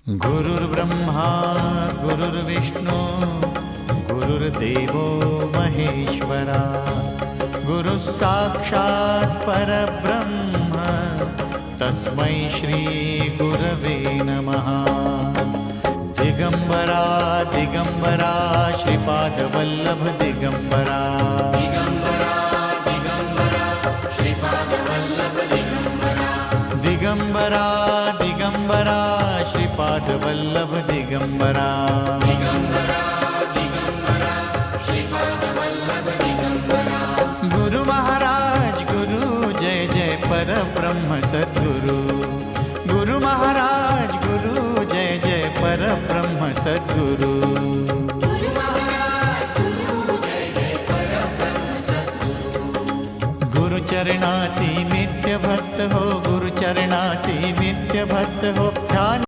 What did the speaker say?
गुरुर्ब्रह्मा गुरुर्विष्णु गुरुर्देवो महेश्वरा गुरुः साक्षात् परब्रह्म तस्मै श्री गुरवे नमः। दिगंबरा दिगंबरा श्रीपादवल्लभ दिगंबरा दिगंबरा दिगंबरा श्रीपादवल्लभ दिगंबरा गुरु महाराज गुरु जय जय परब्रह्म सद्गुरु गुरु महाराज गुरु जय जय परब्रह्म सद्गुरु गुरु चरणासी नित्य भक्त हो गुरु चरणासी नित्य भक्त हो